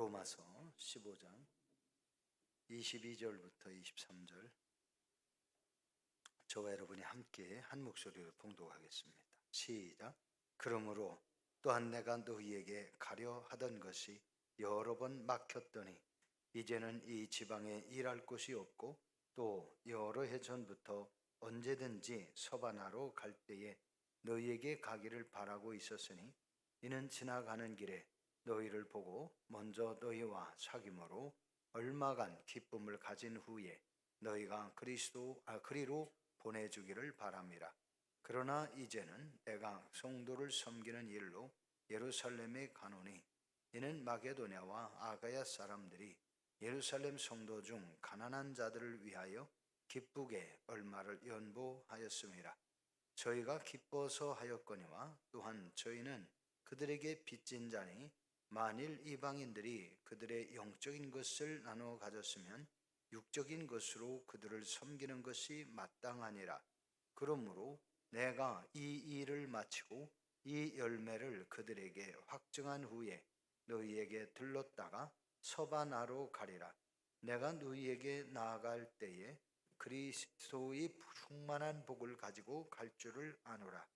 로마서 15장 22절부터 23절 저와 여러분이 함께 한 목소리로 봉독하겠습니다. 시작. 그러므로 또한 내가 너희에게 가려 하던 것이 여러 번 막혔더니 이제는 이 지방에 일할 곳이 없고 또 여러 해 전부터 언제든지 서바나로 갈 때에 너희에게 가기를 바라고 있었으니 이는 지나가는 길에 너희를 보고 먼저 너희와 사귐으로 얼마간 기쁨을 가진 후에 너희가 그리로 보내주기를 바랍니다. 그러나 이제는 내가 성도를 섬기는 일로 예루살렘에 가노니 이는 마게도냐와 아가야 사람들이 예루살렘 성도 중 가난한 자들을 위하여 기쁘게 얼마를 연보하였음이라. 저희가 기뻐서 하였거니와 또한 저희는 그들에게 빚진 자니 만일 이방인들이 그들의 영적인 것을 나눠 가졌으면 육적인 것으로 그들을 섬기는 것이 마땅하니라. 그러므로 내가 이 일을 마치고 이 열매를 그들에게 확증한 후에 너희에게 들렀다가 서바나로 가리라. 내가 너희에게 나아갈 때에 그리스도의 충만한 복을 가지고 갈 줄을 아노라.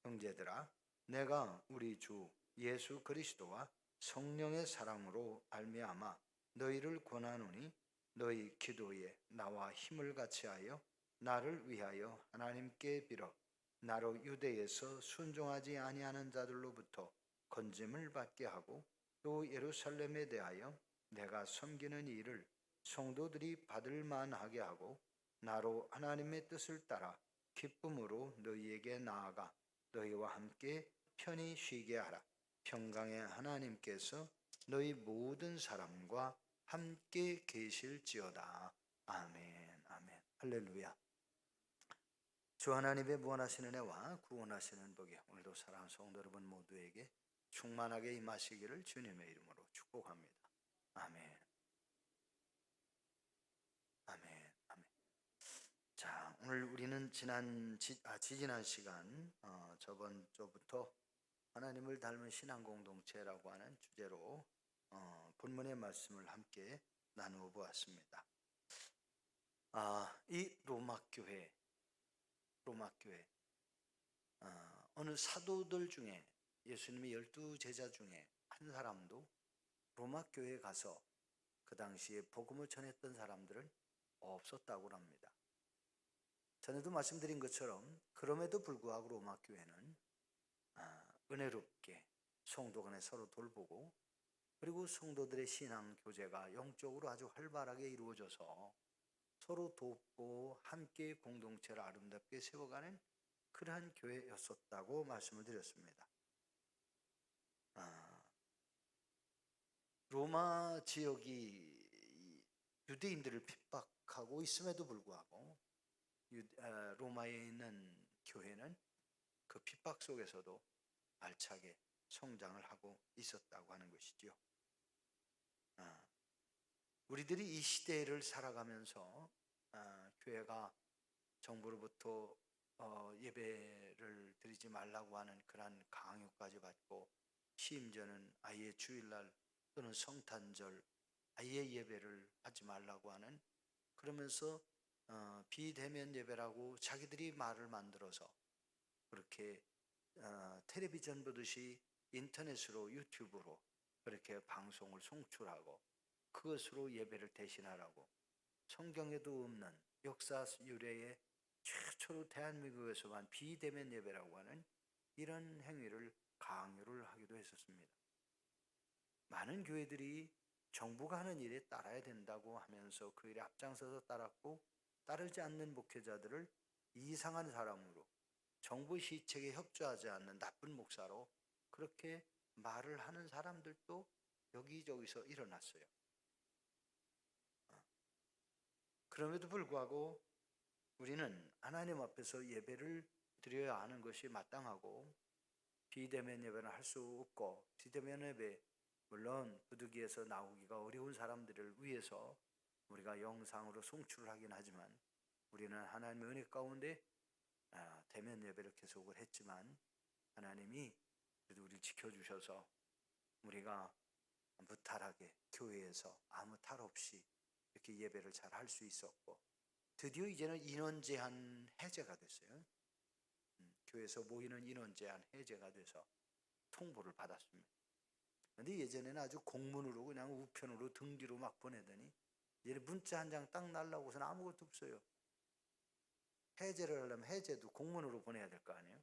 형제들아, 내가 우리 주 예수 그리스도와 성령의 사랑으로 말미암아 너희를 권하노니 너희 기도에 나와 힘을 같이하여 나를 위하여 하나님께 빌어 나로 유대에서 순종하지 아니하는 자들로부터 건짐을 받게 하고 또 예루살렘에 대하여 내가 섬기는 일을 성도들이 받을 만하게 하고 나로 하나님의 뜻을 따라 기쁨으로 너희에게 나아가 너희와 함께 편히 쉬게 하라. 평강의 하나님께서 너희 모든 사람과 함께 계실지어다. 아멘. 아멘. 할렐루야. 주 하나님의 무한하신 은혜와 구원하시는 복이 오늘도 사랑하는 성도 여러분 모두에게 충만하게 임하시기를 주님의 이름으로 축복합니다. 아멘. 아멘. 아멘. 자, 오늘 우리는 지지난 시간 저번 주부터 하나님을 닮은 신앙 공동체라고 하는 주제로 본문의 말씀을 함께 나누어 보았습니다. 이 로마 교회 어느 사도들 중에 예수님의 12 제자 중에 한 사람도 로마 교회에 가서 그 당시에 복음을 전했던 사람들은 없었다고 합니다. 전에도 말씀드린 것처럼 그럼에도 불구하고 로마 교회는 은혜롭게 성도 간에 서로 돌보고 그리고 성도들의 신앙 교제가 영적으로 아주 활발하게 이루어져서 서로 돕고 함께 공동체를 아름답게 세워가는 그러한 교회였었다고 말씀을 드렸습니다. 로마 지역이 유대인들을 핍박하고 있음에도 불구하고 로마에 있는 교회는 그 핍박 속에서도 알차게 성장을 하고 있었다고 하는 것이죠. 우리들이 이 시대를 살아가면서 교회가 정부로부터 예배를 드리지 말라고 하는 그러한 강요까지 받고 심지어는 아예 주일날 또는 성탄절 아예 예배를 하지 말라고 하는 그러면서 비대면 예배라고 자기들이 말을 만들어서 그렇게 텔레비전 보듯이 인터넷으로 유튜브로 그렇게 방송을 송출하고 그것으로 예배를 대신하라고 성경에도 없는 역사 유래의 최초로 대한민국에서만 비대면 예배라고 하는 이런 행위를 강요를 하기도 했었습니다. 많은 교회들이 정부가 하는 일에 따라야 된다고 하면서 그 일에 앞장서서 따랐고 따르지 않는 목회자들을 이상한 사람으로 정부 시책에 협조하지 않는 나쁜 목사로 그렇게 말을 하는 사람들도 여기저기서 일어났어요. 그럼에도 불구하고 우리는 하나님 앞에서 예배를 드려야 하는 것이 마땅하고 비대면 예배는 할 수 없고 비대면 예배 물론 부득이해서 나오기가 어려운 사람들을 위해서 우리가 영상으로 송출을 하긴 하지만 우리는 하나님의 은혜 가운데 대면 예배를 계속을 했지만 하나님이 그래도 우리를 지켜주셔서 우리가 무탈하게 교회에서 아무 탈 없이 이렇게 예배를 잘 할 수 있었고, 드디어 이제는 인원 제한 해제가 됐어요. 교회에서 모이는 인원 제한 해제가 돼서 통보를 받았습니다. 근데 예전에는 아주 공문으로 그냥 우편으로 등 뒤로 막 보내더니 이제 문자 한 장 딱 날라오고서는 아무것도 없어요. 해제를 하려면 해제도 공문으로 보내야 될 거 아니에요.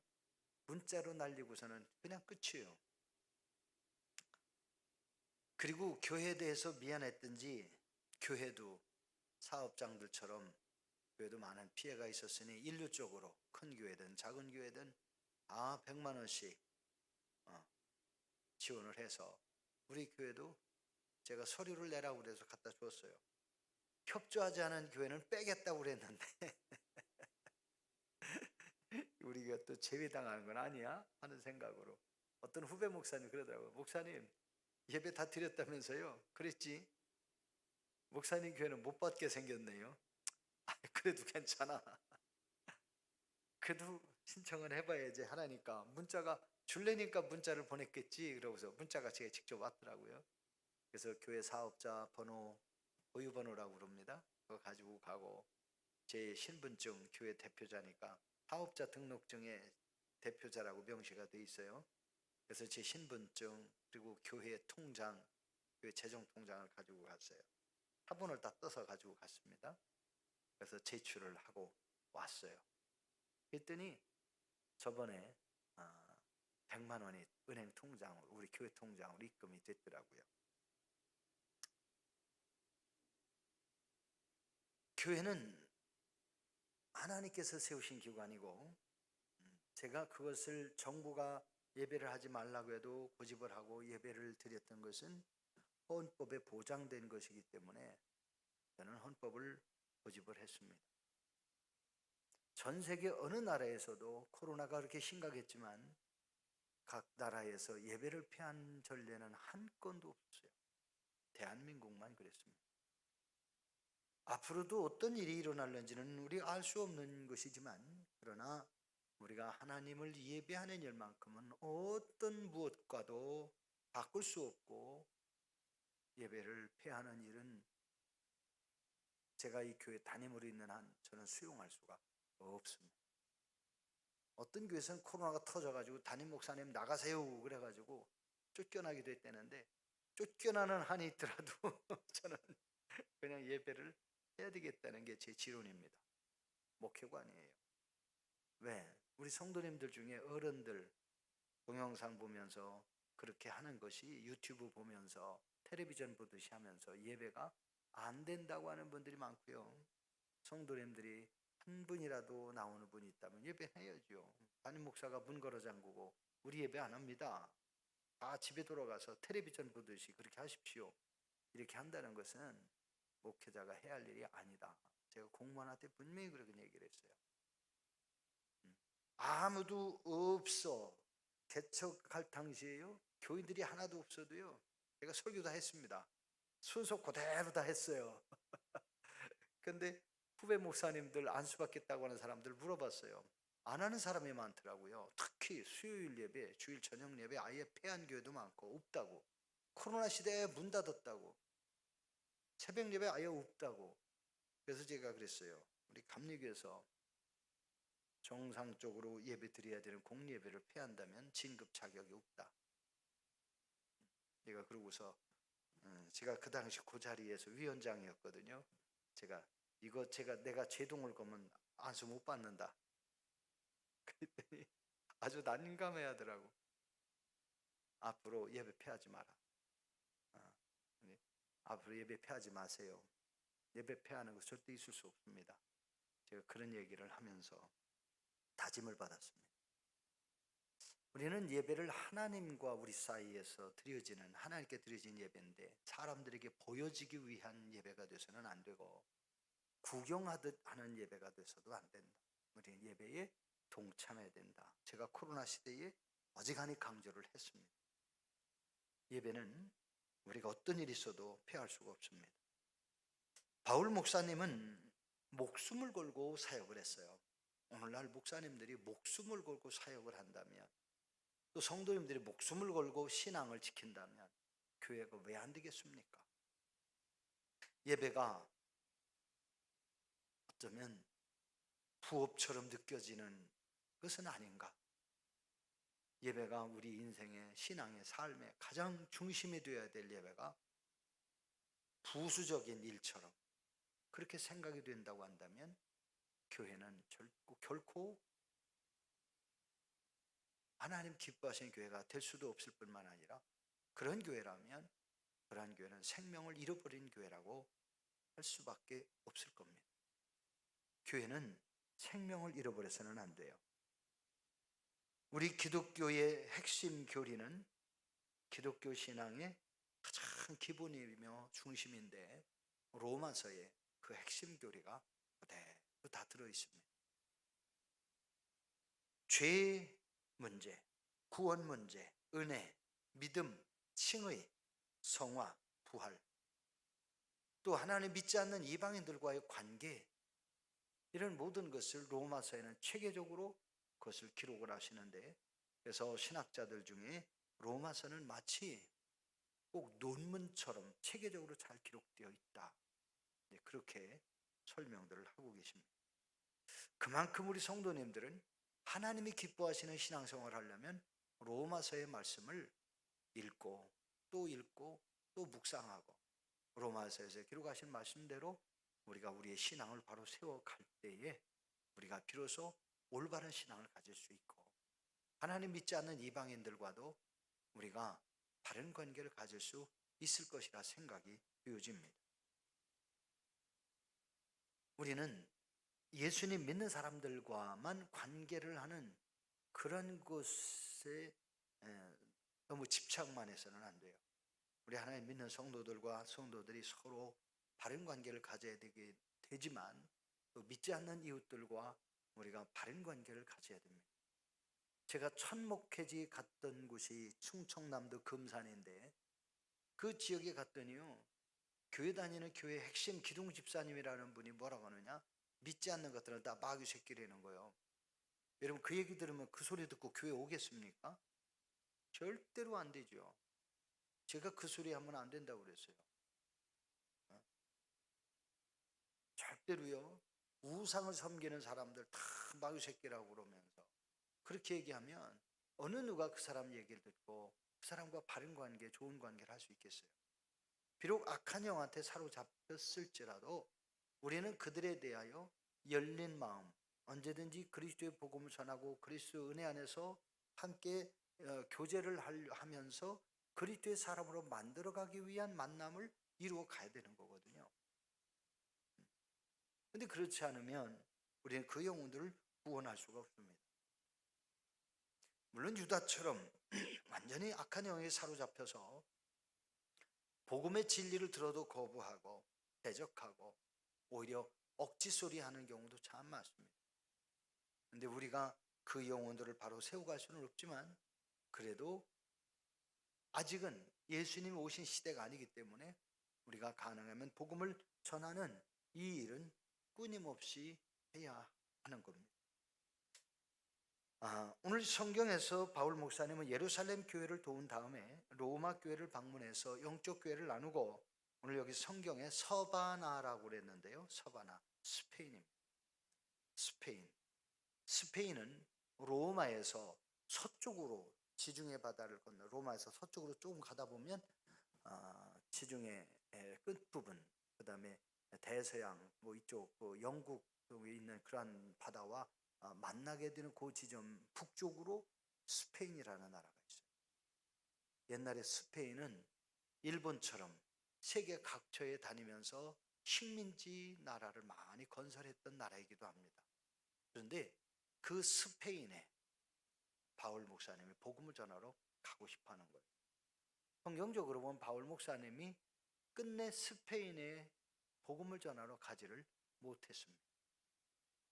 문자로 날리고서는 그냥 끝이에요. 그리고 교회에 대해서 미안했든지 교회도 사업장들처럼 교회도 많은 피해가 있었으니 인류적으로 큰 교회든 작은 교회든 100만 원씩 지원을 해서 우리 교회도 제가 서류를 내라고 그래서 갖다 줬어요. 협조하지 않은 교회는 빼겠다고 그랬는데 우리가 또 제외당하는 건 아니야 하는 생각으로 어떤 후배 목사님 그러더라고요. 목사님 예배 다 드렸다면서요? 그랬지. 목사님 교회는 못 받게 생겼네요. 그래도 괜찮아. 그래도 신청을 해봐야지 하라니까 문자가 줄래니까 문자를 보냈겠지. 그러고서 문자가 제가 직접 왔더라고요. 그래서 교회 사업자 번호, 보유번호라고 그럽니다. 그거 가지고 가고 제 신분증 교회 대표자니까 사업자 등록증에 대표자라고 명시가 돼 있어요. 그래서 제 신분증 그리고 교회 통장, 교회 재정 통장을 가지고 갔어요. 화분을 다 떠서 가지고 갔습니다. 그래서 제출을 하고 왔어요. 그랬더니 저번에 100만 원이 은행 통장으로 우리 교회 통장으로 입금이 됐더라고요. 교회는 하나님께서 세우신 기관이고 제가 그것을 정부가 예배를 하지 말라고 해도 고집을 하고 예배를 드렸던 것은 헌법에 보장된 것이기 때문에 저는 헌법을 고집을 했습니다. 전 세계 어느 나라에서도 코로나가 그렇게 심각했지만 각 나라에서 예배를 폐한 전례는 한 건도 없어요. 대한민국만 그랬습니다. 앞으로도 어떤 일이 일어날는지는 우리 알 수 없는 것이지만 그러나 우리가 하나님을 예배하는 일만큼은 어떤 무엇과도 바꿀 수 없고 예배를 폐하는 일은 제가 이 교회 담임으로 있는 한 저는 수용할 수가 없습니다. 어떤 교회에서는 코로나가 터져가지고 담임 목사님 나가세요 그래가지고 쫓겨나기도 했다는데 쫓겨나는 한이 있더라도 저는 그냥 예배를 해야 되겠다는 게 제 지론입니다. 목회관이에요. 왜? 우리 성도님들 중에 어른들 동영상 보면서 그렇게 하는 것이 유튜브 보면서 텔레비전 보듯이 하면서 예배가 안 된다고 하는 분들이 많고요. 성도님들이 한 분이라도 나오는 분이 있다면 예배해야죠. 담임 목사가 문 걸어 잠그고 우리 예배 안 합니다. 다 집에 돌아가서 텔레비전 보듯이 그렇게 하십시오. 이렇게 한다는 것은 목회자가 해야 할 일이 아니다. 제가 공무원한테 분명히 그렇게 얘기를 했어요. 아무도 없어. 개척할 당시에요. 교인들이 하나도 없어도요. 제가 설교 다 했습니다. 순서 그대로 다 했어요. 근데 후배 목사님들 안수받겠다고 하는 사람들 물어봤어요. 안 하는 사람이 많더라고요. 특히 수요일 예배, 주일 저녁 예배 아예 폐한 교회도 많고 없다고. 코로나 시대에 문 닫았다고. 새벽 예배 아예 없다고. 그래서 제가 그랬어요. 우리 감리교에서 정상적으로 예배 드려야 되는 공예배를 폐한다면 진급 자격이 없다. 제가 그러고서 제가 그 당시 그 자리에서 위원장이었거든요. 내가 제동을 거면 안수 못 받는다. 그랬더니 아주 난감해하더라고. 앞으로 예배 폐하지 마라. 앞으로 예배 폐하지 마세요. 예배 폐하는 거 절대 있을 수 없습니다. 제가 그런 얘기를 하면서 다짐을 받았습니다. 우리는 예배를 하나님과 우리 사이에서 드려지는 하나님께 드려진 예배인데 사람들에게 보여지기 위한 예배가 돼서는 안 되고 구경하듯 하는 예배가 돼서도 안 된다. 우리는 예배에 동참해야 된다. 제가 코로나 시대에 어지간히 강조를 했습니다. 예배는 우리가 어떤 일이 있어도 피할 수가 없습니다. 바울 목사님은 목숨을 걸고 사역을 했어요. 오늘날 목사님들이 목숨을 걸고 사역을 한다면 또 성도님들이 목숨을 걸고 신앙을 지킨다면 교회가 왜 안 되겠습니까? 예배가 어쩌면 부업처럼 느껴지는 것은 아닌가? 예배가 우리 인생의 신앙의 삶의 가장 중심이 되어야 될 예배가 부수적인 일처럼 그렇게 생각이 된다고 한다면 교회는 결코 하나님 기뻐하시는 교회가 될 수도 없을 뿐만 아니라 그런 교회라면 그러한 교회는 생명을 잃어버린 교회라고 할 수밖에 없을 겁니다. 교회는 생명을 잃어버려서는 안 돼요. 우리 기독교의 핵심 교리는 기독교 신앙의 가장 기본이며 중심인데 로마서에 그 핵심 교리가 그대로 다 들어있습니다. 죄 문제, 구원 문제, 은혜, 믿음, 칭의, 성화, 부활, 또 하나님 믿지 않는 이방인들과의 관계, 이런 모든 것을 로마서에는 체계적으로 그것을 기록을 하시는데, 그래서 신학자들 중에 로마서는 마치 꼭 논문처럼 체계적으로 잘 기록되어 있다, 그렇게 설명들을 하고 계십니다. 그만큼 우리 성도님들은 하나님이 기뻐하시는 신앙생활을 하려면 로마서의 말씀을 읽고 또 묵상하고 로마서에서 기록하신 말씀대로 우리가 우리의 신앙을 바로 세워갈 때에 우리가 비로소 올바른 신앙을 가질 수 있고 하나님 믿지 않는 이방인들과도 우리가 바른 관계를 가질 수 있을 것이라 생각이 되어집니다. 우리는 예수님 믿는 사람들과만 관계를 하는 그런 것에 너무 집착만 해서는 안 돼요. 우리 하나님 믿는 성도들과 성도들이 서로 바른 관계를 가져야 되지만 또 믿지 않는 이웃들과 우리가 바른 관계를 가져야 됩니다. 제가 첫 목회지 갔던 곳이 충청남도 금산인데 그 지역에 갔더니요, 교회 다니는 교회 핵심 기둥 집사님이라는 분이 뭐라고 하느냐, 믿지 않는 것들은 다 마귀 새끼라는 거예요. 여러분 그 얘기 들으면 그 소리 듣고 교회 오겠습니까? 절대로 안 되죠. 제가 그 소리 하면 안 된다고 그랬어요. 절대로요. 우상을 섬기는 사람들 다 마귀 새끼라고 그러면서 그렇게 얘기하면 어느 누가 그 사람 얘기를 듣고 그 사람과 바른 관계, 좋은 관계를 할 수 있겠어요? 비록 악한 영한테 사로잡혔을지라도 우리는 그들에 대하여 열린 마음, 언제든지 그리스도의 복음을 전하고 그리스도 은혜 안에서 함께 교제를 하면서 그리스도의 사람으로 만들어가기 위한 만남을 이루어 가야 되는 거거든요. 근데 그렇지 않으면 우리는 그 영혼들을 구원할 수가 없습니다. 물론 유다처럼 완전히 악한 영에 사로잡혀서 복음의 진리를 들어도 거부하고 대적하고 오히려 억지소리 하는 경우도 참 많습니다. 근데 우리가 그 영혼들을 바로 세워갈 수는 없지만 그래도 아직은 예수님 오신 시대가 아니기 때문에 우리가 가능하면 복음을 전하는 이 일은 끊임없이 해야 하는 겁니다. 오늘 성경에서 바울 목사님은 예루살렘 교회를 도운 다음에 로마 교회를 방문해서 영적 교회를 나누고 오늘 여기 성경에 서바나라고 그랬는데요. 서바나, 스페인입니다. 스페인은 로마에서 서쪽으로 지중해 바다를 건너 로마에서 서쪽으로 조금 가다 보면 지중해 끝부분, 그 다음에 대서양 이쪽 영국 쪽에 있는 그러한 바다와 만나게 되는 그 지점 북쪽으로 스페인이라는 나라가 있어요. 옛날에 스페인은 일본처럼 세계 각처에 다니면서 식민지 나라를 많이 건설했던 나라이기도 합니다. 그런데 그 스페인에 바울 목사님이 복음을 전하러 가고 싶어 하는 거예요. 성경적으로 보면 바울 목사님이 끝내 스페인에 복음을 전하러 가지를 못했습니다.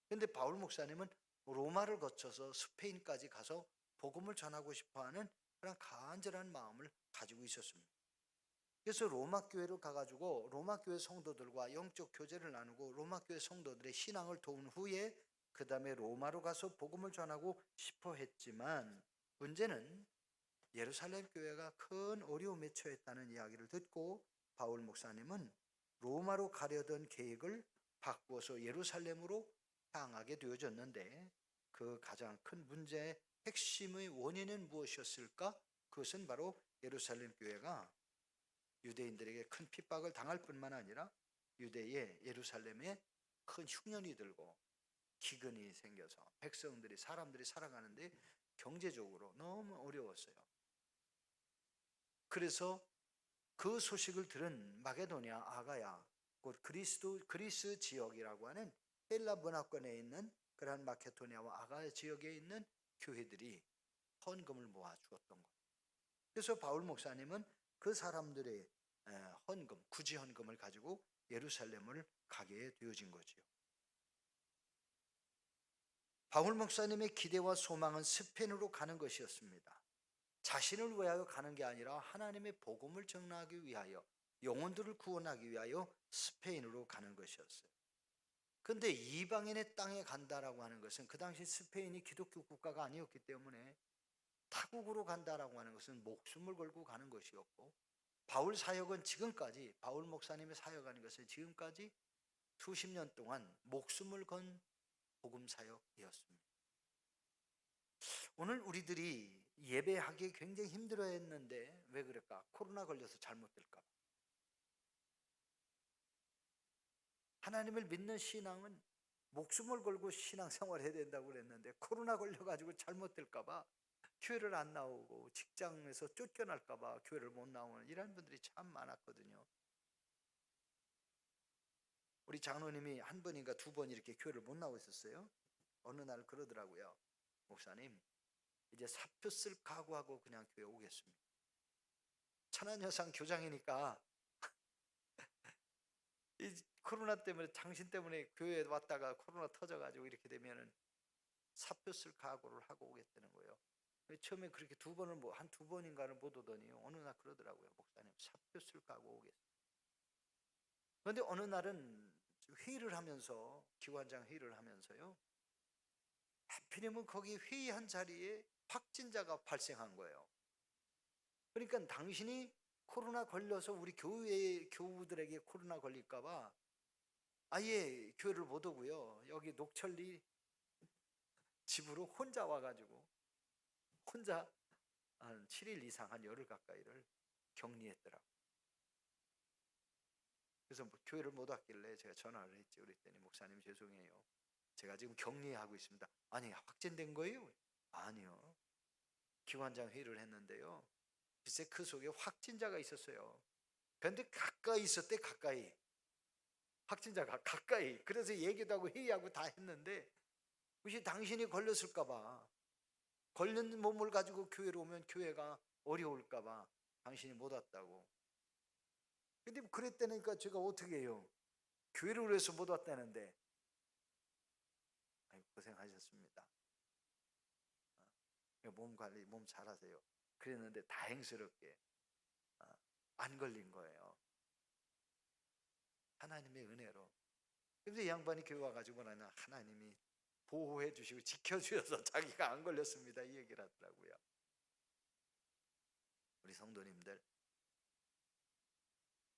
그런데 바울 목사님은 로마를 거쳐서 스페인까지 가서 복음을 전하고 싶어하는 그런 간절한 마음을 가지고 있었습니다. 그래서 로마 교회로 가가지고 로마 교회 성도들과 영적 교제를 나누고 로마 교회 성도들의 신앙을 도운 후에 그 다음에 로마로 가서 복음을 전하고 싶어 했지만 문제는 예루살렘 교회가 큰 어려움에 처했다는 이야기를 듣고 바울 목사님은 로마로 가려던 계획을 바꾸어서 예루살렘으로 향하게 되어졌는데 그 가장 큰 문제의 핵심의 원인은 무엇이었을까? 그것은 바로 예루살렘 교회가 유대인들에게 큰 핍박을 당할 뿐만 아니라 유대의 예루살렘에 큰 흉년이 들고 기근이 생겨서 백성들이 사람들이 살아가는데 경제적으로 너무 어려웠어요. 그래서 그 소식을 들은 마게도냐, 아가야, 곧 그리스 지역이라고 하는 헬라 문화권에 있는 그러한 마케도냐와 아가야 지역에 있는 교회들이 헌금을 모아 주었던 거예요. 그래서 바울 목사님은 그 사람들의 헌금, 구지 헌금을 가지고 예루살렘을 가게 되어진 거지요. 바울 목사님의 기대와 소망은 스페인으로 가는 것이었습니다. 자신을 위하여 가는 게 아니라 하나님의 복음을 전하기 위하여, 영혼들을 구원하기 위하여 스페인으로 가는 것이었어요. 그런데 이방인의 땅에 간다라고 하는 것은 그 당시 스페인이 기독교 국가가 아니었기 때문에 타국으로 간다라고 하는 것은 목숨을 걸고 가는 것이었고, 바울 사역은 지금까지, 바울 목사님의 사역하는 것은 지금까지 수십 년 동안 목숨을 건 복음 사역이었습니다. 오늘 우리들이 예배하기 굉장히 힘들어했는데 왜 그럴까? 코로나 걸려서 잘못될까 봐. 하나님을 믿는 신앙은 목숨을 걸고 신앙생활을 해야 된다고 그랬는데 코로나 걸려가지고 잘못될까 봐 교회를 안 나오고 직장에서 쫓겨날까 봐 교회를 못 나오는 이런 분들이 참 많았거든요. 우리 장로님이 한 번인가 두 번 이렇게 교회를 못 나오고 있었어요. 어느 날 그러더라고요. 목사님, 이제 사표 쓸 각오하고 그냥 교회 오겠습니다. 천안여상 교장이니까 이 코로나 때문에 당신 때문에 교회에 왔다가 코로나 터져가지고 이렇게 되면은 사표 쓸 각오를 하고 오겠다는 거예요. 처음에 그렇게 두 번을 한 두 번인가를 못 오더니 어느 날 그러더라고요. 목사님, 사표 쓸 각오 오겠습니다. 그런데 어느 날은 회의를 하면서, 기관장 회의를 하면서요, 하필이면 거기 회의한 자리에 확진자가 발생한 거예요. 그러니까 당신이 코로나 걸려서 우리 교회 교우들에게 코로나 걸릴까봐 아예 교회를 못 오고요. 여기 녹천리 집으로 혼자 와가지고 혼자 한 7일 이상, 한 열흘 가까이를 격리했더라고요. 그래서 뭐 교회를 못 왔길래 제가 전화를 했죠. 그랬더니 목사님 죄송해요. 제가 지금 격리하고 있습니다. 아니 확진된 거예요? 아니요. 기관장 회의를 했는데요. 글쎄 그 속에 확진자가 있었어요. 그런데 가까이 있었대. 가까이. 확진자가 가까이. 그래서 얘기도 하고 회의하고 다 했는데 혹시 당신이 걸렸을까 봐, 걸린 몸을 가지고 교회로 오면 교회가 어려울까 봐 당신이 못 왔다고. 근데 그랬다니까 제가 어떻게 해요? 교회를 위해서 못 왔다는데. 아이고, 고생하셨습니다. 몸 관리, 몸 잘하세요. 그랬는데 다행스럽게 안 걸린 거예요. 하나님의 은혜로. 근데 이 양반이 교회 와가지고 나는 하나님이 보호해 주시고 지켜주셔서 자기가 안 걸렸습니다, 이 얘기를 하더라고요. 우리 성도님들,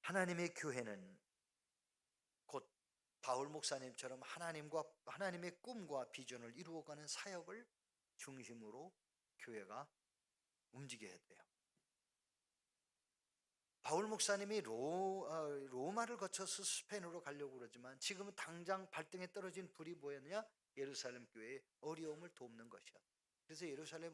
하나님의 교회는 곧 바울 목사님처럼 하나님의 꿈과 비전을 이루어가는 사역을 중심으로 교회가 움직여야 돼요. 바울 목사님이 로마를 거쳐서 스페인으로 가려고 그러지만 지금은 당장 발등에 떨어진 불이 뭐였냐? 예루살렘 교회의 어려움을 돕는 것이었다. 그래서 예루살렘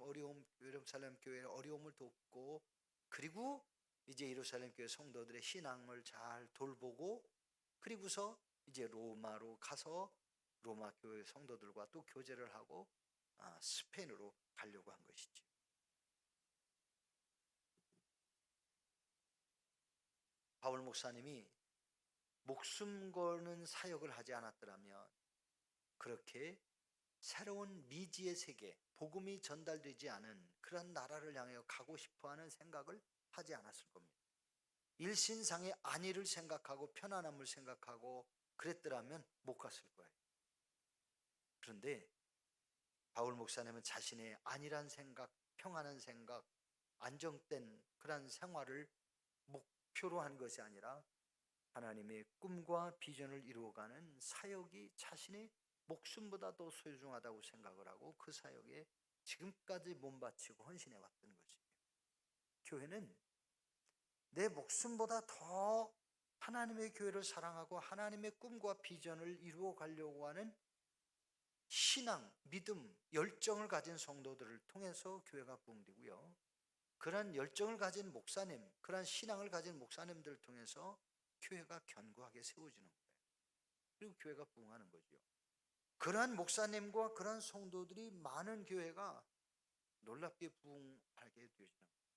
교회의 어려움을 돕고, 그리고 이제 예루살렘 교회 성도들의 신앙을 잘 돌보고, 그리고서 이제 로마로 가서 로마 교회 성도들과 또 교제를 하고 스페인으로 가려고 한 것이죠. 바울 목사님이 목숨 거는 사역을 하지 않았더라면 그렇게 새로운 미지의 세계, 복음이 전달되지 않은 그런 나라를 향해 가고 싶어하는 생각을 하지 않았을 겁니다. 일신상의 안위를 생각하고 편안함을 생각하고 그랬더라면 못 갔을 거예요. 그런데 바울 목사님은 자신의 안일한 생각, 평안한 생각, 안정된 그런 생활을 목표로 한 것이 아니라 하나님의 꿈과 비전을 이루어가는 사역이 자신의 목숨보다 더 소중하다고 생각을 하고 그 사역에 지금까지 몸바치고 헌신해 왔던 것이에요. 교회는 내 목숨보다 더 하나님의 교회를 사랑하고 하나님의 꿈과 비전을 이루어 가려고 하는 신앙, 믿음, 열정을 가진 성도들을 통해서 교회가 부흥되고요. 그러한 열정을 가진 목사님, 그러한 신앙을 가진 목사님들을 통해서 교회가 견고하게 세워지는 거예요. 그리고 교회가 부흥하는 거죠. 그러한 목사님과 그러한 성도들이 많은 교회가 놀랍게 부흥하게 되어지는 거예요.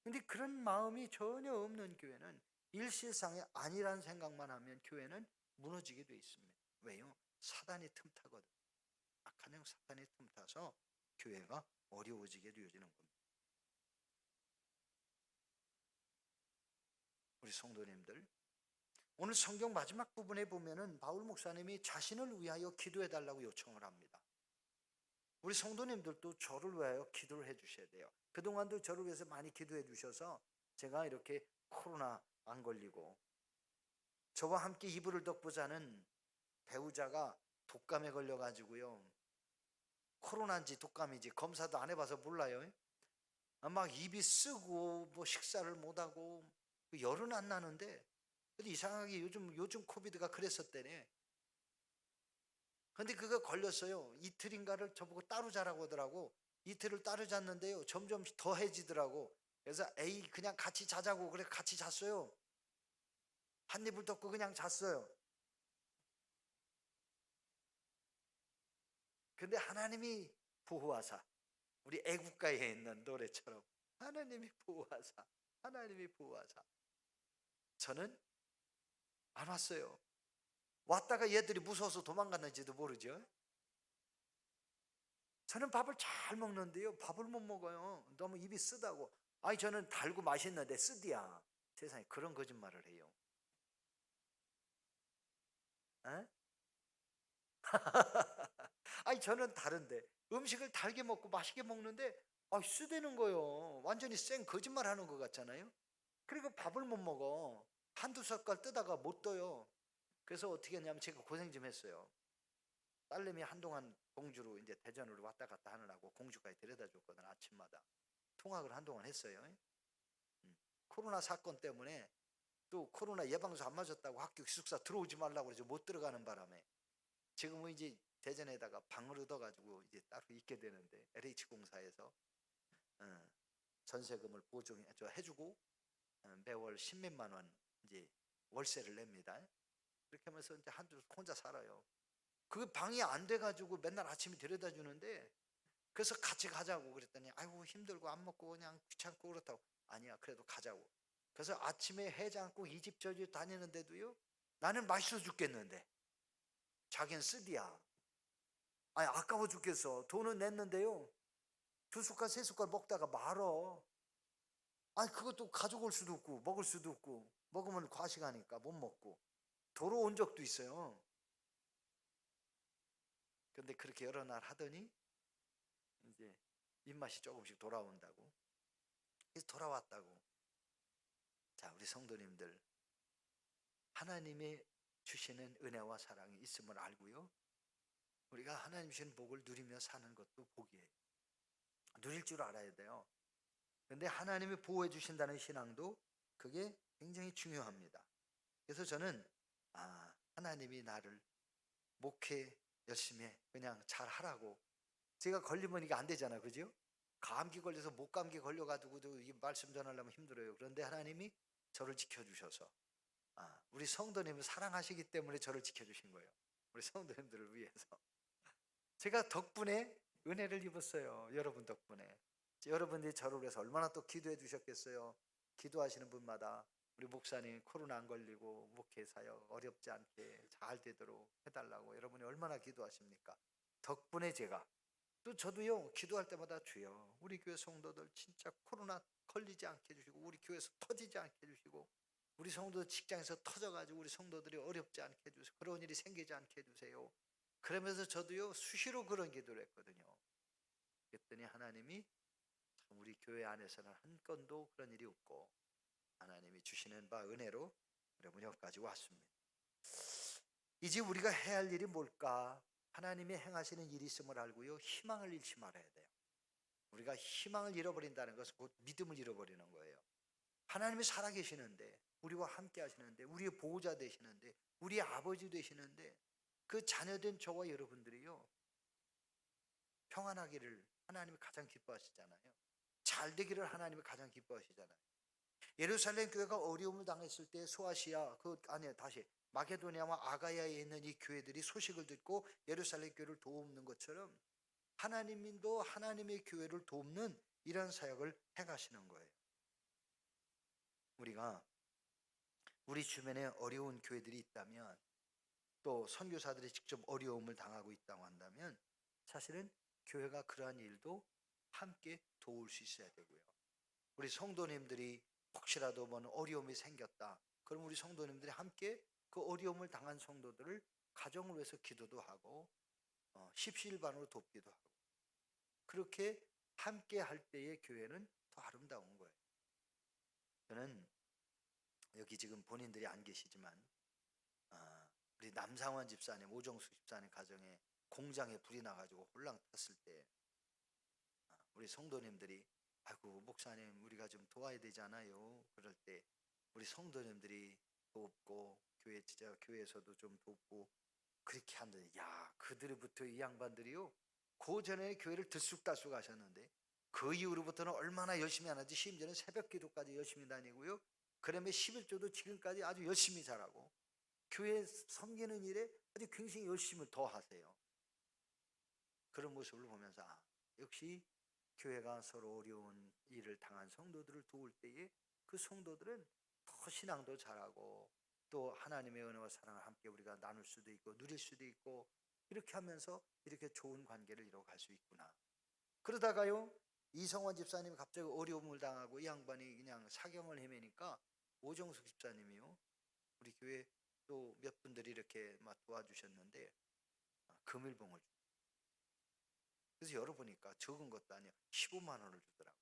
그런데 그런 마음이 전혀 없는 교회는 일시상에 아니란 생각만 하면 교회는 무너지게 되어 있습니다. 왜요? 사단이 틈타거든. 악한 영 사단이 틈타서 교회가 어려워지게 되어지는 겁니다. 우리 성도님들, 오늘 성경 마지막 부분에 보면은 바울 목사님이 자신을 위하여 기도해 달라고 요청을 합니다. 우리 성도님들도 저를 위하여 기도를 해 주셔야 돼요. 그동안도 저를 위해서 많이 기도해 주셔서 제가 이렇게 코로나 안 걸리고, 저와 함께 이불을 덮고 자는 배우자가 독감에 걸려가지고요, 코로나인지 독감인지 검사도 안 해봐서 몰라요. 막 입이 쓰고 뭐 식사를 못하고 열은 안 나는데, 근데 이상하게 요즘 코비드가 그랬었대네. 근데 그거 걸렸어요. 이틀인가를 저보고 따로 자라고 하더라고. 이틀을 따로 잤는데요, 점점 더해지더라고. 그래서 에이 그냥 같이 자자고 그래 같이 잤어요. 한 입을 덮고 그냥 잤어요. 근데 하나님이 보호하사, 우리 애국가에 있는 노래처럼 하나님이 보호하사, 하나님이 보호하사 저는 안 왔어요. 왔다가 얘들이 무서워서 도망갔는지도 모르죠. 저는 밥을 잘 먹는데요, 밥을 못 먹어요. 너무 입이 쓰다고. 아니 저는 달고 맛있는데 쓰디야. 세상에 그런 거짓말을 해요. 에? 아니 저는 다른데 음식을 달게 먹고 맛있게 먹는데 쓰대는 거예요. 완전히 쌩 거짓말 하는 것 같잖아요. 그리고 밥을 못 먹어. 한두 젓갈 뜨다가 못 떠요. 그래서 어떻게 했냐면 제가 고생 좀 했어요. 딸내미 한동안 공주로 이제 대전으로 왔다 갔다 하느라고 공주까지 데려다 줬거든. 아침마다 통학을 한동안 했어요. 코로나 사건 때문에 또 코로나 예방주 안 맞았다고 학교 기숙사 들어오지 말라고 그래서 못 들어가는 바람에 지금은 이제 대전에다가 방을 얻어가지고 이제 따로 있게 되는데, LH공사에서 전세금을 보증해 해주고 매월 10몇만 원 이제 월세를 냅니다. 그렇게 하면서 이제 혼자 살아요. 그 방이 안 돼가지고 맨날 아침에 데려다 주는데, 그래서 같이 가자고 그랬더니 아이고 힘들고 안 먹고 그냥 귀찮고 그렇다고. 아니야 그래도 가자고. 그래서 아침에 해장국 이 집 저 집 다니는데도요, 나는 맛있어 죽겠는데 자기는 쓰디야. 아니 아까워 죽겠어. 돈은 냈는데요, 두 숟갈 세 숟갈 먹다가 말어. 아니 그것도 가져올 수도 없고 먹을 수도 없고, 먹으면 과식하니까 못 먹고 도로 온 적도 있어요. 근데 그렇게 여러 날 하더니 이제 입맛이 조금씩 돌아온다고. 그래서 돌아왔다고. 자, 우리 성도님들, 하나님의 주시는 은혜와 사랑이 있음을 알고요, 우리가 하나님 주시는 복을 누리며 사는 것도 복이에요. 누릴 줄 알아야 돼요. 근데 하나님이 보호해 주신다는 신앙도 그게 굉장히 중요합니다. 그래서 저는 하나님이 나를 목회 열심히 해, 그냥 잘 하라고. 제가 걸리면 이게 안 되잖아, 그죠? 감기 걸려서 목감기 걸려가지고도 이 말씀 전하려면 힘들어요. 그런데 하나님이 저를 지켜주셔서, 우리 성도님을 사랑하시기 때문에 저를 지켜주신 거예요. 우리 성도님들을 위해서 제가 덕분에 은혜를 입었어요. 여러분 덕분에. 여러분들이 저를 위해서 얼마나 또 기도해 주셨겠어요. 기도하시는 분마다 우리 목사님 코로나 안 걸리고 목회 사역 어렵지 않게 잘 되도록 해달라고 여러분이 얼마나 기도하십니까? 덕분에 제가 또 저도요, 기도할 때마다 주여 우리 교회 성도들 진짜 코로나 걸리지 않게 해주시고, 우리 교회에서 터지지 않게 해주시고, 우리 성도들 직장에서 터져가지고 우리 성도들이 어렵지 않게 해주세요. 그런 일이 생기지 않게 해주세요. 그러면서 저도요 수시로 그런 기도를 했거든요. 그랬더니 하나님이 참 우리 교회 안에서는 한 건도 그런 일이 없고, 하나님이 주시는 바 은혜로 그러면 여기까지 왔습니다. 이제 우리가 해야 할 일이 뭘까? 하나님이 행하시는 일이 있음을 알고요, 희망을 잃지 말아야 돼요. 우리가 희망을 잃어버린다는 것은 곧 믿음을 잃어버리는 거예요. 하나님이 살아계시는데, 우리와 함께 하시는데, 우리의 보호자 되시는데, 우리의 아버지 되시는데, 그 자녀된 저와 여러분들이요, 평안하기를 하나님이 가장 기뻐하시잖아요. 잘 되기를 하나님이 가장 기뻐하시잖아요. 예루살렘 교회가 어려움을 당했을 때 소아시아, 마게도니아와 아가야에 있는 이 교회들이 소식을 듣고 예루살렘 교회를 돕는 것처럼 하나님도 하나님의 교회를 돕는 이런 사역을 행하시는 거예요. 우리가 우리 주변에 어려운 교회들이 있다면, 또 선교사들이 직접 어려움을 당하고 있다고 한다면, 사실은 교회가 그러한 일도 함께 도울 수 있어야 되고요. 우리 성도님들이 혹시라도 뭐 어려움이 생겼다, 그럼 우리 성도님들이 함께 그 어려움을 당한 성도들을 가정을 위해서 기도도 하고 십시일반으로 돕기도 하고, 그렇게 함께 할 때의 교회는 더 아름다운 거예요. 저는 여기 지금 본인들이 안 계시지만 우리 남상원 집사님, 오정숙 집사님 가정에 공장에 불이 나가지고 홀랑 탔을 때 우리 성도님들이 아이고 목사님 우리가 좀 도와야 되잖아요. 그럴 때 우리 성도님들이 돕고 교회에서도 좀 돕고 그렇게 하는데, 야, 그들부터 이 양반들이요, 그 전에 교회를 들쑥달쑥 하셨는데 그 이후로부터는 얼마나 열심히 하는지, 심지어는 새벽 기도까지 열심히 다니고요, 그다음에 11조도 지금까지 아주 열심히 잘하고 교회 섬기는 일에 아주 굉장히 열심을 더 하세요. 그런 모습을 보면서 역시 교회가 서로 어려운 일을 당한 성도들을 도울 때에 그 성도들은 더 신앙도 잘하고 또 하나님의 은혜와 사랑을 함께 우리가 나눌 수도 있고 누릴 수도 있고, 이렇게 하면서 이렇게 좋은 관계를 이뤄갈 수 있구나. 그러다가요, 이성원 집사님이 갑자기 어려움을 당하고 이 양반이 그냥 사경을 헤매니까 오정숙 집사님이요, 우리 교회 또 몇 분들이 이렇게 막 도와주셨는데 금일봉을 주. 그래서 열어보니까 적은 것도 아니야, 15만 원을 주더라고.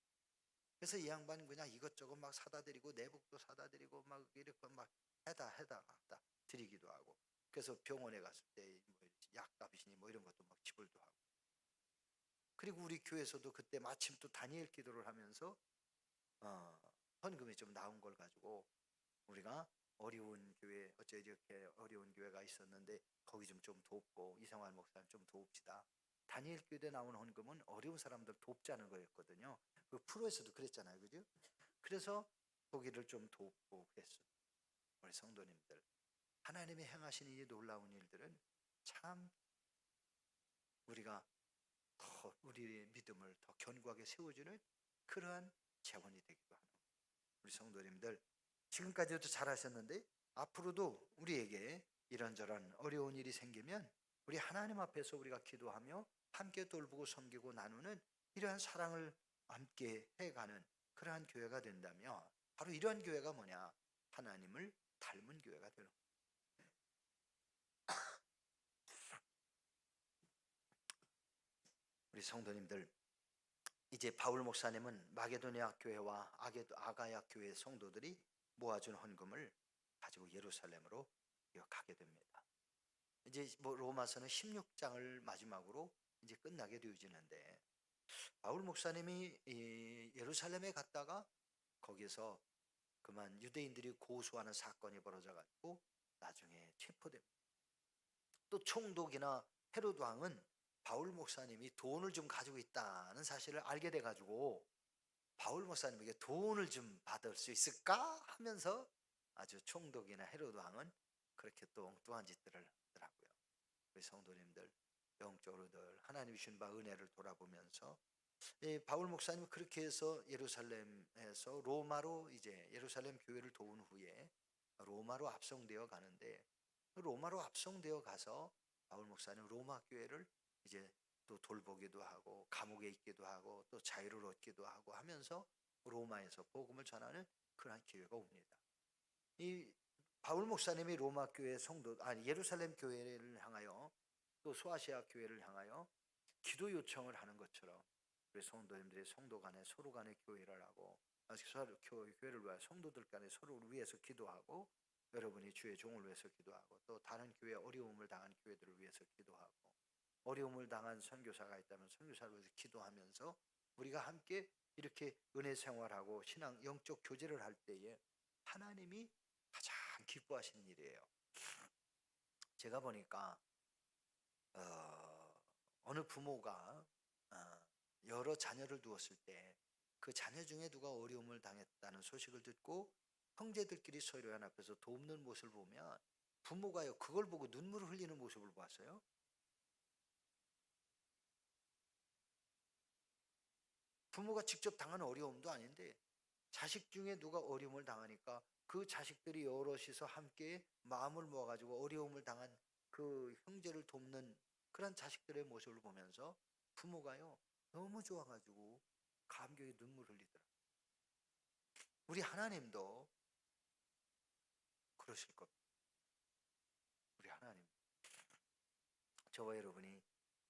그래서 이 양반은 그냥 이것저것 막 사다 드리고 내복도 사다 드리고 막 이렇게 막 해다 드리기도 하고, 그래서 병원에 갔을 때 뭐 약값이니 뭐 이런 것도 막 지불도 하고. 그리고 우리 교회에서도 그때 마침 또 다니엘 기도를 하면서 헌금이 좀 나온 걸 가지고 우리가 어려운 교회, 어째 이렇게 어려운 교회가 있었는데 거기 좀 돕고 이성환 목사님 좀 도웁시다. 다니엘 교회 나온 헌금은 어려운 사람들 돕자는 거였거든요. 그 프로에서도 그랬잖아요, 그죠? 그래서 거기를 좀 돕고 그랬어요. 우리 성도님들, 하나님이 행하시는 이 놀라운 일들은 참 우리가 더 우리의 믿음을 더 견고하게 세워주는 그러한 자원이 되기도 하는 거예요. 우리 성도님들, 지금까지도 잘하셨는데 앞으로도 우리에게 이런저런 어려운 일이 생기면 우리 하나님 앞에서 우리가 기도하며 함께 돌보고 섬기고 나누는 이러한 사랑을 함께 해가는 그러한 교회가 된다면, 바로 이러한 교회가 뭐냐, 하나님을 닮은 교회가 되는 거예요. 우리 성도님들, 이제 바울 목사님은 마게도니아 교회와 아가야 교회 성도들이 모아준 헌금을 가지고 예루살렘으로 가게 됩니다. 이제 뭐 로마서는 16장을 마지막으로 이제 끝나게 되어지는데, 바울 목사님이 예루살렘에 갔다가 거기서 그만 유대인들이 고소하는 사건이 벌어져 가지고 나중에 체포됩니다. 또 총독이나 헤로드 왕은 바울 목사님이 돈을 좀 가지고 있다는 사실을 알게 돼 가지고 바울 목사님에게 돈을 좀 받을 수 있을까 하면서 아주 총독이나 헤로드 왕은 그렇게 또 엉뚱한 짓들을 하더라고요. 우리 성도님들, 영적으로들 하나님이 주신 바 은혜를 돌아보면서 바울 목사님은 그렇게 해서 예루살렘에서 로마로 이제 예루살렘 교회를 도운 후에 로마로 압송되어 가는데, 로마로 압송되어 가서 바울 목사님 로마 교회를 이제 또 돌보기도 하고 감옥에 있기도 하고 또 자유를 얻기도 하고 하면서 로마에서 복음을 전하는 그러한 기회가 옵니다. 이 바울 목사님이 로마 교회 예루살렘 교회를 향하여 또 소아시아 교회를 향하여 기도 요청을 하는 것처럼 우리 성도님들이 성도 간에 서로 간에 교회를 하고 교회를 위하여 성도들 간에 서로를 위해서 기도하고 여러분이 주의 종을 위해서 기도하고 또 다른 교회 어려움을 당한 교회들을 위해서 기도하고 어려움을 당한 선교사가 있다면 선교사를 위해서 기도하면서 우리가 함께 이렇게 은혜 생활하고 신앙 영적 교제를 할 때에 하나님이 가장 기뻐하시는 일이에요. 제가 보니까 어느 부모가 여러 자녀를 두었을 때 그 자녀 중에 누가 어려움을 당했다는 소식을 듣고 형제들끼리 서로 연합해서 돕는 모습을 보면 부모가요 그걸 보고 눈물을 흘리는 모습을 봤어요. 부모가 직접 당한 어려움도 아닌데 자식 중에 누가 어려움을 당하니까 그 자식들이 여럿이서 함께 마음을 모아가지고 어려움을 당한 그 형제를 돕는 그런 자식들의 모습을 보면서 부모가요 너무 좋아가지고 감격에 눈물 흘리더라고요. 우리 하나님도 그러실 겁니다. 우리 하나님, 저와 여러분이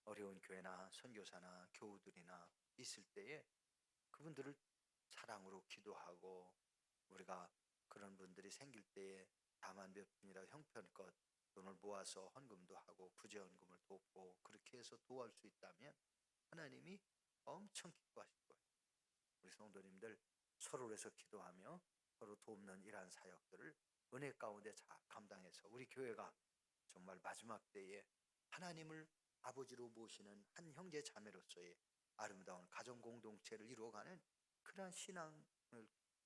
어려운 교회나 선교사나 교우들이나 있을 때에 그분들을 사랑으로 기도하고 우리가 그런 분들이 생길 때에 다만 몇 푼이라 형편껏 돈을 모아서 헌금도 하고 부재헌금을 돕고 그렇게 해서 도울 수 있다면 하나님이 엄청 기뻐하실 거예요. 우리 성도님들 서로를 해서 기도하며 서로 돕는 이러한 사역들을 은혜 가운데 잘 감당해서 우리 교회가 정말 마지막 때에 하나님을 아버지로 모시는 한 형제 자매로서의 아름다운 가정 공동체를 이루어가는 그러한 신앙을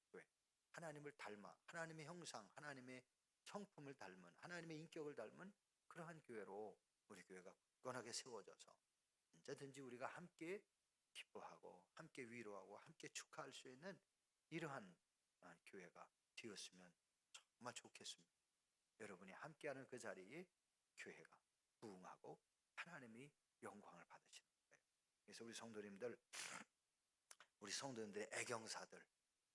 교회, 하나님을 닮아 하나님의 형상, 하나님의 성품을 닮은 하나님의 인격을 닮은 그러한 교회로 우리 교회가 굳건하게 세워져서 언제든지 우리가 함께 기뻐하고 함께 위로하고 함께 축하할 수 있는 이러한 교회가 되었으면 정말 좋겠습니다. 여러분이 함께하는 그 자리에 교회가 부흥하고 하나님이 영광을 받으시는 거예요. 그래서 우리 성도님들의 애경사들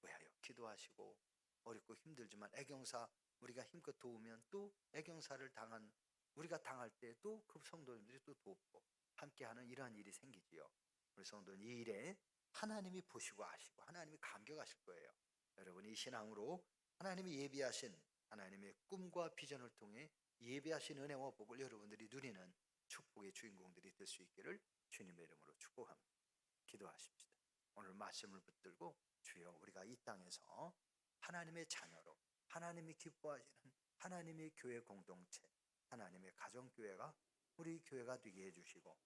위하여 기도하시고 어렵고 힘들지만 애경사 우리가 힘껏 도우면 또 애경사를 당한 우리가 당할 때 또 그 성도님들이 또 돕고 함께하는 이러한 일이 생기지요. 우리 성도는 이 일에 하나님이 보시고 아시고 하나님이 감격하실 거예요. 여러분이 신앙으로 하나님이 예비하신 하나님의 꿈과 비전을 통해 예비하신 은혜와 복을 여러분들이 누리는 축복의 주인공들이 될 수 있기를 주님의 이름으로 축복합니다. 기도하십시다. 오늘 말씀을 붙들고 주여 우리가 이 땅에서 하나님의 자녀로 하나님이 기뻐하시는 하나님의 교회 공동체 하나님의 가정교회가 우리 교회가 되게 해주시고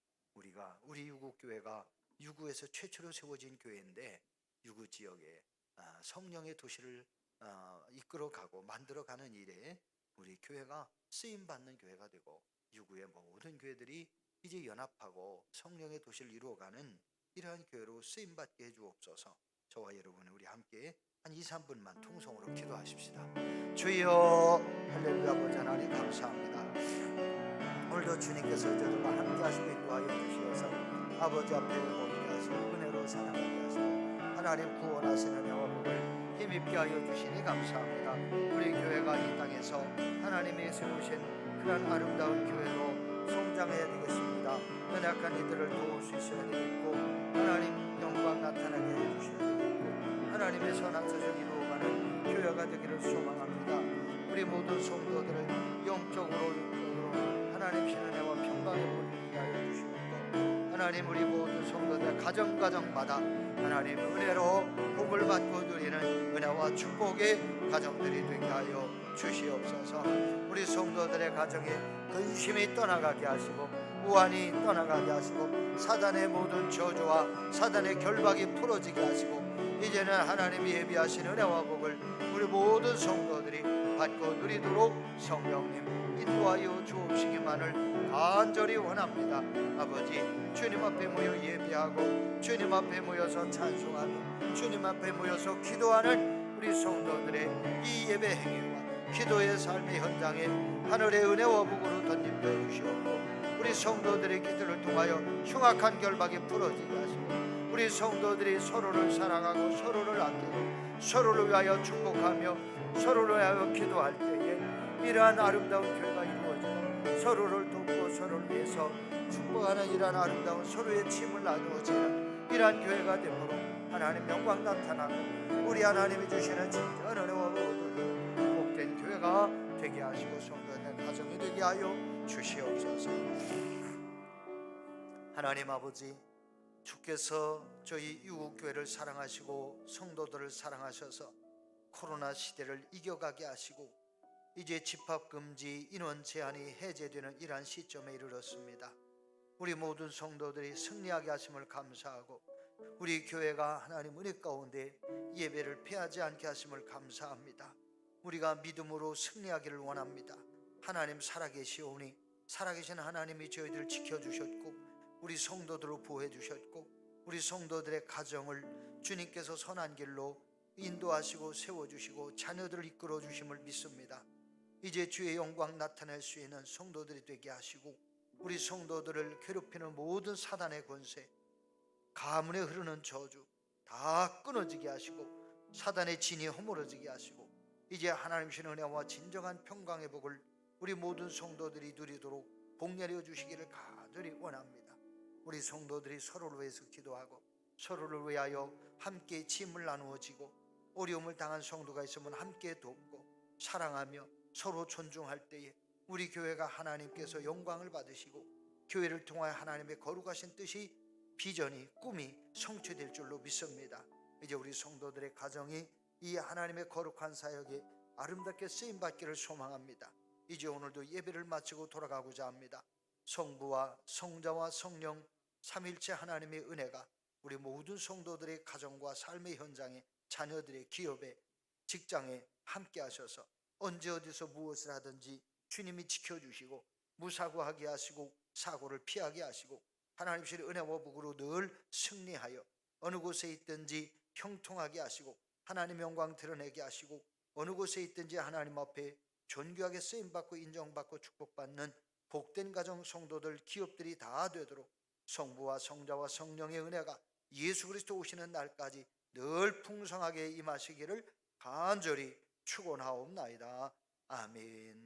우리 유구교회가 유구에서 최초로 세워진 교회인데 유구 지역에 성령의 도시를 이끌어가고 만들어가는 일에 우리 교회가 쓰임받는 교회가 되고 유구의 모든 교회들이 이제 연합하고 성령의 도시를 이루어가는 이러한 교회로 쓰임받게 해주옵소서. 저와 여러분 우리 함께 한 2, 3분만 통성으로 기도하십시다. 주여 할렐루야 아버지 하나님 감사합니다. 오늘도 주님께서 저들과 함께 하시고 인도하여 주시어서 아버지 앞에 모이게 하시고 은혜로 살아가게 하시고 하나님 구원하시는 은혜와 복을 힘입게 하여 주시니 감사합니다. 우리 교회가 이 땅에서 하나님이 세우신 그런 아름다운 교회로 성장해야 되겠습니다. 연약한 이들을 도울 수 있어야 되겠고 하나님 영광 나타나게 해주셔야 되겠고 하나님의 선한 뜻을 이루어가는 교회가 되기를 소망합니다. 우리 모든 성도들을 영적으로 하나님 신의 은혜와 평강의 복을 누리게 하여 주시옵고 하나님 우리 모든 성도들 가정마다 하나님 은혜로 복을 받고 누리는 은혜와 축복의 가정들이 되게 하여 주시옵소서. 우리 성도들의 가정에 근심이 떠나가게 하시고 우환이 떠나가게 하시고 사단의 모든 저주와 사단의 결박이 풀어지게 하시고 이제는 하나님이 예비하신 은혜와 복을 우리 모든 성도들이 받고 누리도록 성령님 인도하여 주옵시기만을 간절히 원합니다. 아버지 주님 앞에 모여 예배하고 주님 앞에 모여서 찬송하고 주님 앞에 모여서 기도하는 우리 성도들의 이 예배 행위와 기도의 삶의 현장에 하늘의 은혜와 복으로 덧입혀 주시옵고 우리 성도들의 기도를 통하여 흉악한 결박이 풀어지게 하시고 우리 성도들이 서로를 사랑하고 서로를 아끼고 서로를 위하여 축복하며 서로를 위하여 기도할 때에 이러한 아름다운 교회가 이루어지고 서로를 돕고 서로를 위해서 축복하는 이러한 아름다운 서로의 짐을 나누어지는 이러한 교회가 되므로 하나님 영광 나타나고 우리 하나님이 주시는 진정한 은혜와 복을 복된 교회가 되게 하시고 성도의 가정이 되게 하여 주시옵소서. 하나님 아버지, 주께서 저희 유국교회를 사랑하시고 성도들을 사랑하셔서 코로나 시대를 이겨가게 하시고 이제 집합금지 인원 제한이 해제되는 이러한 시점에 이르렀습니다. 우리 모든 성도들이 승리하게 하심을 감사하고 우리 교회가 하나님 은혜 가운데 예배를 패하지 않게 하심을 감사합니다. 우리가 믿음으로 승리하기를 원합니다. 하나님 살아계시오니 살아계신 하나님이 저희들을 지켜주셨고 우리 성도들을 보호해 주셨고 우리 성도들의 가정을 주님께서 선한 길로 인도하시고 세워주시고 자녀들을 이끌어 주심을 믿습니다. 이제 주의 영광 나타낼 수 있는 성도들이 되게 하시고 우리 성도들을 괴롭히는 모든 사단의 권세, 가문에 흐르는 저주 다 끊어지게 하시고 사단의 진이 허물어지게 하시고 이제 하나님의 은혜와 진정한 평강의 복을 우리 모든 성도들이 누리도록 복내려 주시기를 간절히 원합니다. 우리 성도들이 서로를 위해서 기도하고 서로를 위하여 함께 짐을 나누어지고 어려움을 당한 성도가 있으면 함께 돕고 사랑하며 서로 존중할 때에 우리 교회가 하나님께서 영광을 받으시고 교회를 통하여 하나님의 거룩하신 뜻이 비전이 꿈이 성취될 줄로 믿습니다. 이제 우리 성도들의 가정이 이 하나님의 거룩한 사역에 아름답게 쓰임받기를 소망합니다. 이제 오늘도 예배를 마치고 돌아가고자 합니다. 성부와 성자와 성령 삼일체 하나님의 은혜가 우리 모든 성도들의 가정과 삶의 현장에 자녀들의 기업에 직장에 함께 하셔서 언제 어디서 무엇을 하든지 주님이 지켜주시고 무사고하게 하시고 사고를 피하게 하시고 하나님의 은혜와 복으로 늘 승리하여 어느 곳에 있든지 형통하게 하시고 하나님 영광 드러내게 하시고 어느 곳에 있든지 하나님 앞에 존귀하게 쓰임받고 인정받고 축복받는 복된 가정 성도들 기업들이 다 되도록 성부와 성자와 성령의 은혜가 예수 그리스도 오시는 날까지 늘 풍성하게 임하시기를 간절히 축원하옵나이다. 아멘.